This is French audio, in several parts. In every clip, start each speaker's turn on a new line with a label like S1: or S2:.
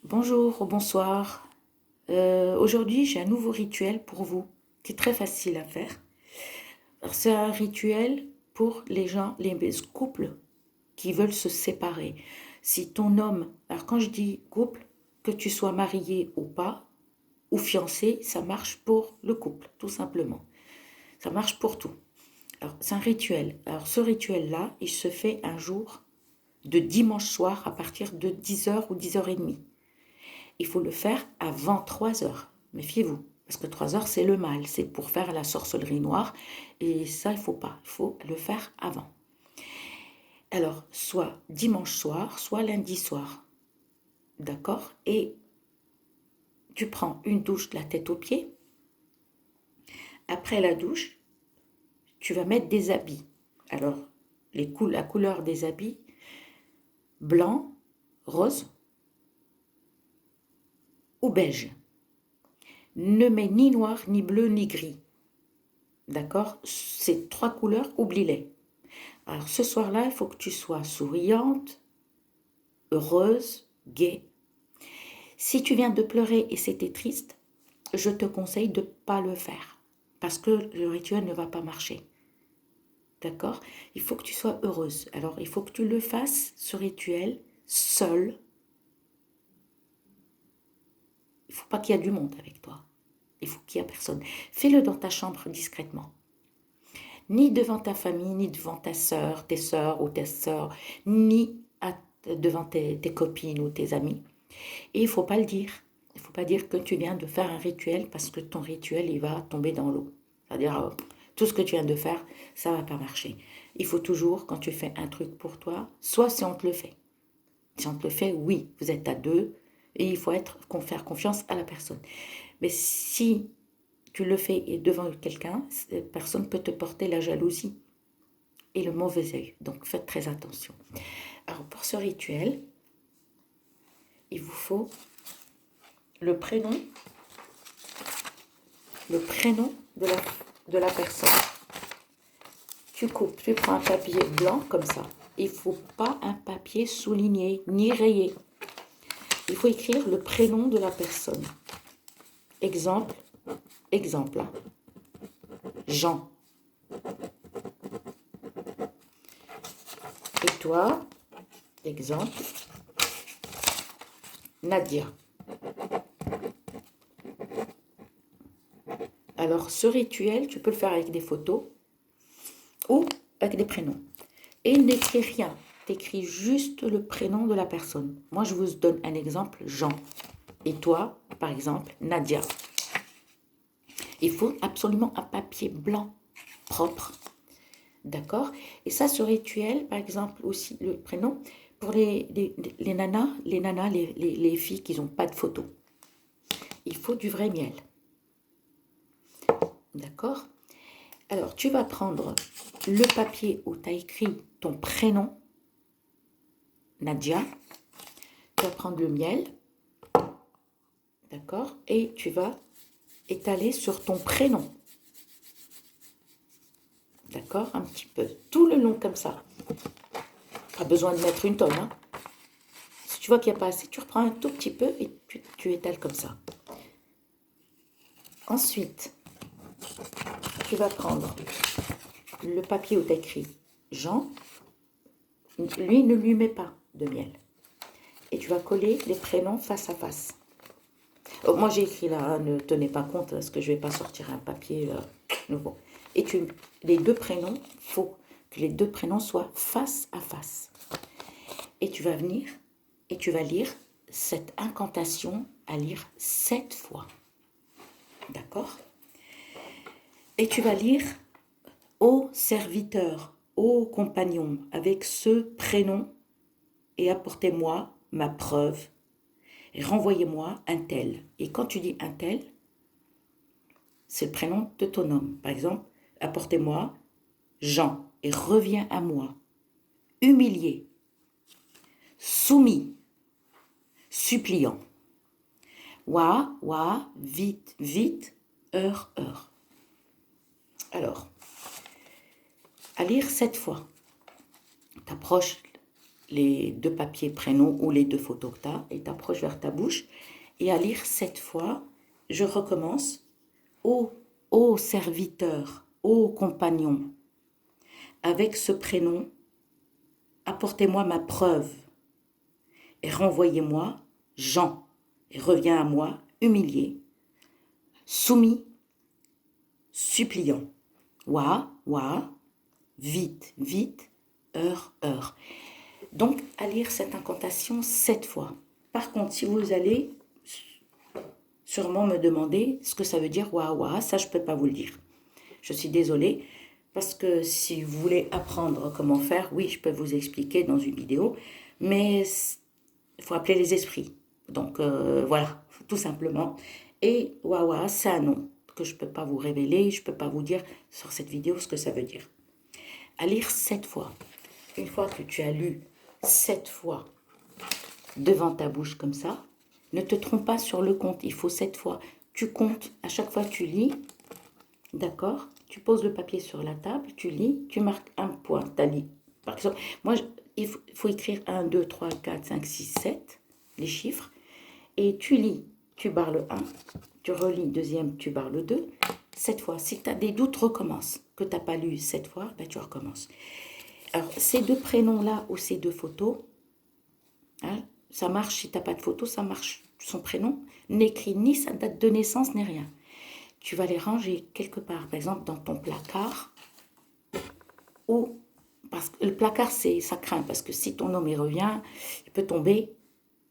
S1: Bonjour ou bonsoir. Aujourd'hui, j'ai un nouveau rituel pour vous qui est très facile à faire. Alors, c'est un rituel pour les gens, les couples qui veulent se séparer. Si ton homme, alors quand je dis couple, que tu sois marié ou pas, ou fiancé, ça marche pour le couple, tout simplement. Ça marche pour tout. Alors, c'est un rituel. Alors, ce rituel-là, il se fait un jour de dimanche soir à partir de 10 h ou 10 h 30. Il faut le faire avant 3 heures. Méfiez-vous, parce que 3 heures, c'est le mal. C'est pour faire la sorcellerie noire. Et ça, il ne faut pas. Il faut le faire avant. Alors, soit dimanche soir, soit lundi soir. D'accord? Et tu prends une douche de la tête aux pieds. Après la douche, tu vas mettre des habits. Alors, la couleur des habits, blanc, rose ou beige. Ne mets ni noir, ni bleu, ni gris. D'accord? Ces trois couleurs, oublie-les. Alors ce soir-là, il faut que tu sois souriante, heureuse, gaie. Si tu viens de pleurer et c'était triste, je te conseille de ne pas le faire parce que le rituel ne va pas marcher. D'accord? Il faut que tu sois heureuse. Alors il faut que tu le fasses, ce rituel, seul. Il ne faut pas qu'il y ait du monde avec toi. Il faut qu'il n'y ait personne. Fais-le dans ta chambre discrètement. Ni devant ta famille, ni devant tes sœurs ou tes sœurs, ni devant tes copines ou tes amis. Et il ne faut pas le dire. Il ne faut pas dire que tu viens de faire un rituel parce que ton rituel, il va tomber dans l'eau. C'est-à-dire, tout ce que tu viens de faire, ça ne va pas marcher. Il faut toujours, quand tu fais un truc pour toi, soit si on te le fait. Si on te le fait, oui, vous êtes à deux et il faut faire confiance à la personne. Mais si tu le fais et devant quelqu'un, cette personne peut te porter la jalousie et le mauvais œil. Donc faites très attention. Alors pour ce rituel, il vous faut le prénom de la personne. Tu coupes, tu prends un papier blanc comme ça. Il ne faut pas un papier souligné ni rayé. Il faut écrire le prénom de la personne. Exemple, Jean. Et toi, exemple, Nadia. Alors, ce rituel, tu peux le faire avec des photos ou avec des prénoms. Et n'écris rien. T'écris juste le prénom de la personne. Moi, je vous donne un exemple, Jean. Et toi, par exemple, Nadia. Il faut absolument un papier blanc, propre. D'accord? Et ça, ce rituel, par exemple, aussi le prénom, pour les nanas, les filles qui n'ont pas de photo. Il faut du vrai miel. D'accord? Alors, tu vas prendre le papier où tu as écrit ton prénom, Nadia. Tu vas prendre le miel, d'accord? Et tu vas étaler sur ton prénom. D'accord? Un petit peu. Tout le long comme ça. Pas besoin de mettre une tonne. Hein? Si tu vois qu'il n'y a pas assez, tu reprends un tout petit peu et tu étales comme ça. Ensuite, tu vas prendre le papier où tu as écrit Jean. Lui, ne lui mets pas de miel. Et tu vas coller les prénoms face à face. Oh, moi, j'ai écrit là, hein, ne tenez pas compte parce que je ne vais pas sortir un papier nouveau. Et les deux prénoms, il faut que les deux prénoms soient face à face. Et tu vas venir et tu vas lire cette incantation à lire 7 fois. D'accord? Et tu vas lire ô serviteur, ô compagnon, avec ce prénom, et apportez-moi ma preuve, et renvoyez-moi un tel. Et quand tu dis un tel, c'est le prénom de ton homme. Par exemple, apportez-moi Jean, et reviens à moi. Humilié, soumis, suppliant. Wa, vite, vite, heure. Alors, à lire 7 fois. T'approches les 2 papiers prénoms ou les 2 photos que tu as et t'approches vers ta bouche et à lire 7 fois. Je recommence. Ô serviteur, ô compagnon, avec ce prénom, apportez-moi ma preuve et renvoyez-moi Jean et reviens à moi humilié, soumis, suppliant. Wa, vite, vite, heure. Donc, à lire cette incantation 7 fois. Par contre, si vous allez sûrement me demander ce que ça veut dire wa, ça je ne peux pas vous le dire. Je suis désolée, parce que si vous voulez apprendre comment faire, oui, je peux vous expliquer dans une vidéo, mais il faut appeler les esprits. Donc, voilà, tout simplement. Et wa, c'est un nom que je ne peux pas vous révéler, je ne peux pas vous dire sur cette vidéo ce que ça veut dire. À lire 7 fois. Une fois que tu as lu 7 fois devant ta bouche comme ça, ne te trompe pas sur le compte, il faut 7 fois. Tu comptes, à chaque fois tu lis, d'accord? Tu poses le papier sur la table, tu lis, tu marques un point, tu as lu. Par exemple, moi, il faut écrire 1, 2, 3, 4, 5, 6, 7, les chiffres, et tu lis, tu barres le 1, tu relis deuxième, tu barres le 2, 7 fois. Si tu as des doutes, recommence. Que tu n'as pas lu 7 fois, ben tu recommences. Alors, ces 2 prénoms-là ou ces 2 photos, hein, ça marche si tu n'as pas de photo, ça marche. Son prénom n'écrit ni sa date de naissance, ni rien. Tu vas les ranger quelque part, par exemple dans ton placard, ou parce que le placard, ça craint, parce que si ton nom y revient, il peut tomber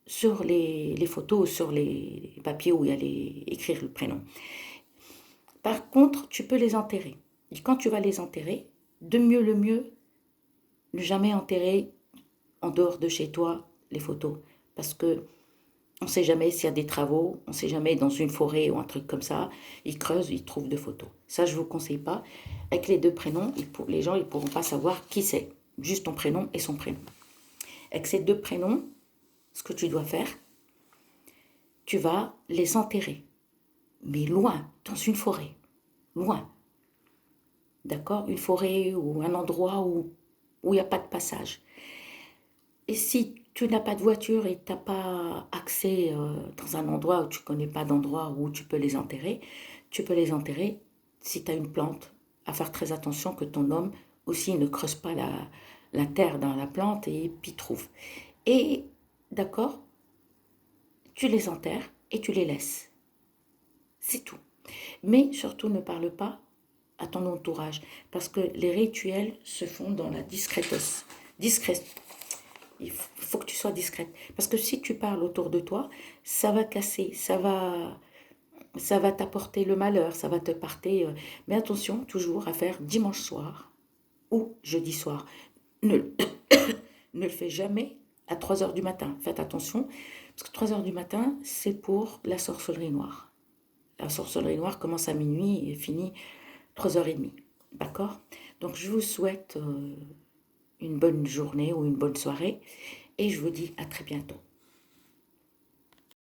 S1: sur les photos, sur les papiers où il y a écrire le prénom. Par contre, tu peux les enterrer. Et quand tu vas les enterrer, de mieux le mieux, ne jamais enterrer en dehors de chez toi les photos. Parce que on ne sait jamais s'il y a des travaux, on ne sait jamais dans une forêt ou un truc comme ça, ils creusent, ils trouvent des photos. Ça, je ne vous conseille pas. Avec les 2 prénoms, les gens ne pourront pas savoir qui c'est. Juste ton prénom et son prénom. Avec ces 2 prénoms, ce que tu dois faire, tu vas les enterrer. Mais loin, dans une forêt. Loin. D'accord? Une forêt ou un endroit où il n'y a pas de passage. Et si tu n'as pas de voiture et tu n'as pas accès dans un endroit où tu ne connais pas d'endroit où tu peux les enterrer, tu peux les enterrer si tu as une plante. À faire très attention que ton homme aussi ne creuse pas la terre dans la plante et puis trouve. Et d'accord, tu les enterres et tu les laisses. C'est tout. Mais surtout ne parle pas à ton entourage parce que les rituels se font dans la discrétesse. Il faut que tu sois discrète. Parce que si tu parles autour de toi, ça va casser, ça va t'apporter le malheur, ça va te porter... mais attention, toujours à faire dimanche soir ou jeudi soir. Ne, ne le fais jamais à 3 heures du matin. Faites attention, parce que 3 heures du matin, c'est pour la sorcellerie noire. La sorcellerie noire commence à minuit et finit 3h30. D'accord? Donc, je vous souhaite... une bonne journée ou une bonne soirée et je vous dis à très bientôt.